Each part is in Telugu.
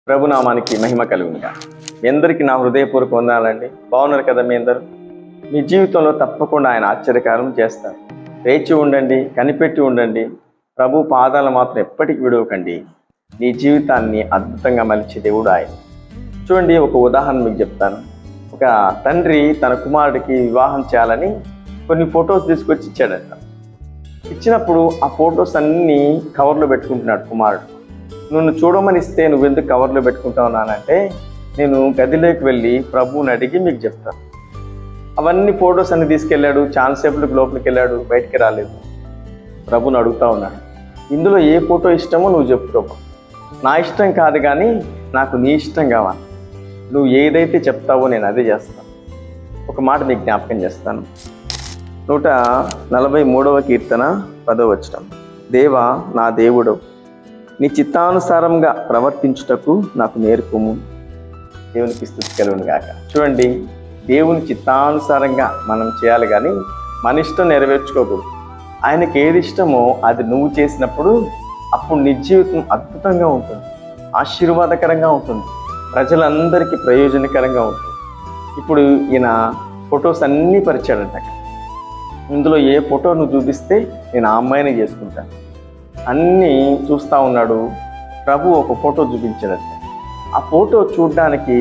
ప్రభునామానికి మహిమ కలుగునుగా. మీ అందరికీ నా హృదయపూర్వక వందనాలండి. బాగున్నారు కదా మీ అందరూ? మీ జీవితంలో తప్పకుండా ఆయన ఆశ్చర్యకారం చేస్తారు. వేచి ఉండండి, కనిపెట్టి ఉండండి. ప్రభు పాదాలు మాత్రం ఎప్పటికీ విడవకండి. నీ జీవితాన్ని అద్భుతంగా మలిచే దేవుడు ఆయన. చూడండి, ఒక ఉదాహరణ మీకు చెప్తాను. ఒక తండ్రి తన కుమారుడికి వివాహం చేయాలని కొన్ని ఫొటోస్ తీసుకొచ్చి ఇచ్చాడంట. ఇచ్చినప్పుడు ఆ ఫొటోస్ అన్నీ కవర్లో పెట్టుకుంటున్నాడు కుమారుడు. నన్ను చూడమని ఇస్తే నువ్వెందుకు కవర్లో పెట్టుకుంటావు నానంటే, నేను గదిలోకి వెళ్ళి ప్రభువుని అడిగి మీకు చెప్తాను. అవన్నీ ఫొటోస్ అన్ని తీసుకెళ్ళాడు. చాలాసేపులకు లోపలికి వెళ్ళాడు, బయటికి రాలేదు. ప్రభుని అడుగుతా ఉన్నాడు, ఇందులో ఏ ఫోటో ఇష్టమో నువ్వు చెప్పు ప్రభు. నా ఇష్టం కాదు కానీ నాకు నీ ఇష్టం కావాలి. నువ్వు ఏదైతే చెప్తావో నేను అదే చేస్తాను. ఒక మాట మీకు జ్ఞాపకం చేస్తాను. 143వ కీర్తన 10వ వచనం. దేవా నా దేవుడు, నీ చిత్తానుసారంగా ప్రవర్తించుటకు నాకు నేర్పుము. దేవునికి స్తుతి కలుగును గాక. చూడండి, దేవుని చిత్తానుసారంగా మనం చేయాలి కానీ మన ఇష్టం నెరవేర్చుకోకూడదు. ఆయనకి ఏది ఇష్టమో అది నువ్వు చేసినప్పుడు అప్పుడు నీ జీవితం అద్భుతంగా ఉంటుంది, ఆశీర్వాదకరంగా ఉంటుంది, ప్రజలందరికీ ప్రయోజనకరంగా ఉంటుంది. ఇప్పుడు ఈయన ఫొటోస్ అన్నీ పరిచాడంట. ఇందులో ఏ ఫోటో నువ్వు చూపిస్తే నేను ఆ అమ్మాయిని చేసుకుంటాను అన్నీ చూస్తూ ఉన్నాడు. ప్రభు ఒక ఫోటో చూపించాడంట. ఆ ఫోటో చూడడానికి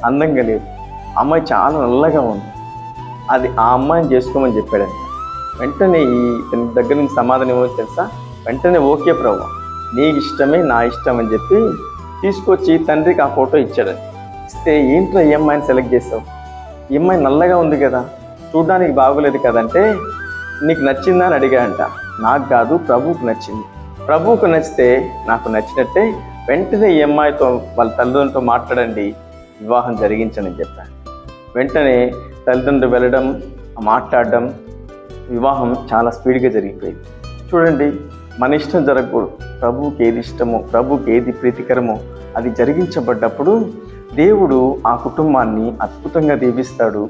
అందంగా లేదు, అమ్మాయి చాలా నల్లగా ఉంది. అది ఆ అమ్మాయిని చేసుకోమని చెప్పాడంట. వెంటనే ఇతని దగ్గర నుంచి సమాధానం ఏమో తెలుసా? వెంటనే ఓకే ప్రభు, నీకు ఇష్టమే నా ఇష్టం అని చెప్పి తీసుకొచ్చి తండ్రికి ఆ ఫోటో ఇచ్చాడంట. ఇస్తే ఏంట్రా ఈ అమ్మాయిని సెలెక్ట్ చేసావు? ఈ అమ్మాయి నల్లగా ఉంది కదా, చూడడానికి బాగోలేదు కదంటే, నీకు నచ్చిందా అని అడిగాడంట. నాకు కాదు, ప్రభువుకు నచ్చింది. ప్రభువుకు నచ్చితే నాకు నచ్చినట్టే వెంటనే ఈ అమ్మాయితో వాళ్ళ తల్లిదండ్రులతో మాట్లాడండి, వివాహం జరిగించని చెప్పాను. వెంటనే తల్లిదండ్రులు వెళ్ళడం, మాట్లాడడం, వివాహం చాలా స్పీడ్గా జరిగిపోయింది. చూడండి, మన ఇష్టం జరగకూడదు. ప్రభువుకి ఏది ఇష్టమో, ప్రభువుకి ఏది ప్రీతికరమో అది జరిగించబడ్డప్పుడు దేవుడు ఆ కుటుంబాన్ని అద్భుతంగా దీవిస్తాడు,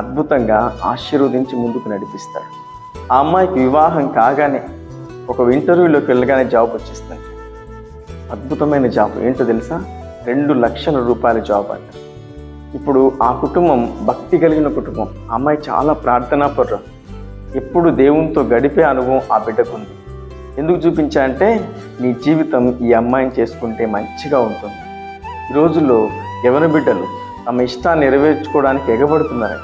అద్భుతంగా ఆశీర్వదించి ముందుకు నడిపిస్తాడు. ఆ అమ్మాయికి వివాహం కాగానే ఒక ఇంటర్వ్యూలోకి వెళ్ళగానే జాబ్ వచ్చేస్తుంది. అద్భుతమైన జాబ్. ఏంటో తెలుసా? 2 లక్షల రూపాయల జాబ్ అంట. ఇప్పుడు ఆ కుటుంబం భక్తి కలిగిన కుటుంబం. ఆ అమ్మాయి చాలా ప్రార్థనాపరురాలు. ఎప్పుడు దేవునితో గడిపే అనుభవం ఆ బిడ్డకు ఉంది. ఎందుకు చూపించా అంటే, నీ జీవితం ఈ అమ్మాయిని చేసుకుంటే మంచిగా ఉంటుంది. ఈ రోజుల్లో యవ్వన బిడ్డలు తమ ఇష్టాన్ని నెరవేర్చుకోవడానికి ఎగబడుతున్నారు.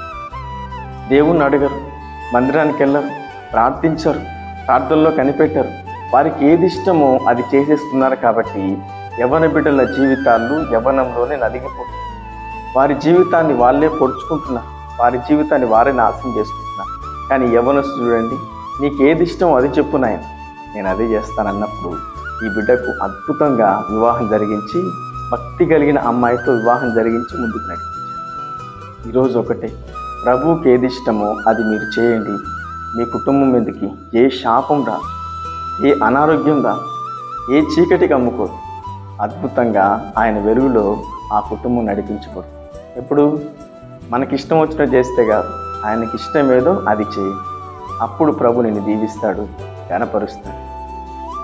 దేవుణ్ణి అడగరు, మందిరానికి వెళ్ళరు, ప్రార్థించరు, ప్రార్థనలో కనిపెట్టరు. వారికి ఏది ఇష్టమో అది చేసేస్తున్నారు. కాబట్టి యవ్వన బిడ్డల జీవితాలు యవ్వనంలోనే నలిగిపోతుంది. వారి జీవితాన్ని వాళ్ళే పొడుచుకుంటున్నారు, వారి జీవితాన్ని వారే నాశనం చేసుకుంటున్నారు. కానీ యవ్వనస్తుడు చూడండి, నీకు ఏది ఇష్టమో అది చెప్పు నాయన, నేను అదే చేస్తానన్నప్పుడు ఈ బిడ్డకు అద్భుతంగా వివాహం జరిగించి, భక్తి కలిగిన అమ్మాయితో వివాహం జరిగించి ముందుకు నడిపించారు. ఈరోజు ఒకటే, ప్రభువుకి ఏది ఇష్టమో అది మీరు చేయండి. మీ కుటుంబం మీదకి ఏ శాపం రాదు, ఏ అనారోగ్యం రాదు, ఏ చీకటికి అమ్ముకోదు. అద్భుతంగా ఆయన వెలుగులో ఆ కుటుంబం నడిపించకూడదు. ఎప్పుడు మనకిష్టం వచ్చినట్టు చేస్తే కాదు, ఆయనకి ఇష్టం ఏదో అది చేయి. అప్పుడు ప్రభు నిన్ను దీవిస్తాడు, ఘనపరుస్తాడు.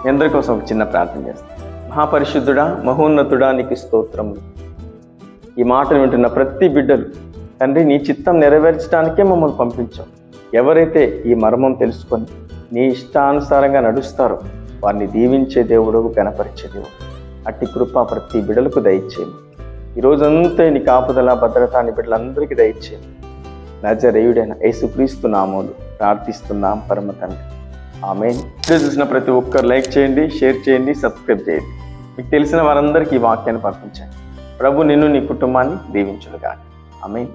మీ అందరి కోసం ఒక చిన్న ప్రార్థన చేస్తాను. మహాపరిశుద్ధుడా, మహోన్నతుడా, నీకు స్తోత్రములు. ఈ మాటను వింటున్న ప్రతి బిడ్డలు తండ్రి, నీ చిత్తం నెరవేర్చడానికే మమ్మల్ని పంపించావు. ఎవరైతే ఈ మర్మం తెలుసుకొని నీ ఇష్టానుసారంగా నడుస్తారో వారిని దీవించే దేవుడు, గణపరిచే దేవుడు. అట్టి కృప ప్రతి బిడ్డలకు దయచేయండి. ఈరోజంతా నీ కాపుదల, భద్రత నీ బిడ్డలందరికీ దయచేయండి. నజరేయుడైన యేసుక్రీస్తు నామములో ప్రార్థిస్తున్నాం పరమ తండ్రి, ఆమేన్. వీడియో చూసిన ప్రతి ఒక్కరు లైక్ చేయండి, షేర్ చేయండి, సబ్స్క్రైబ్ చేయండి. మీకు తెలిసిన వారందరికీ ఈ వాక్యాన్ని పంపించండి. ప్రభు నిన్ను, నీ కుటుంబాన్ని దీవించునుగాక. ఆమేన్.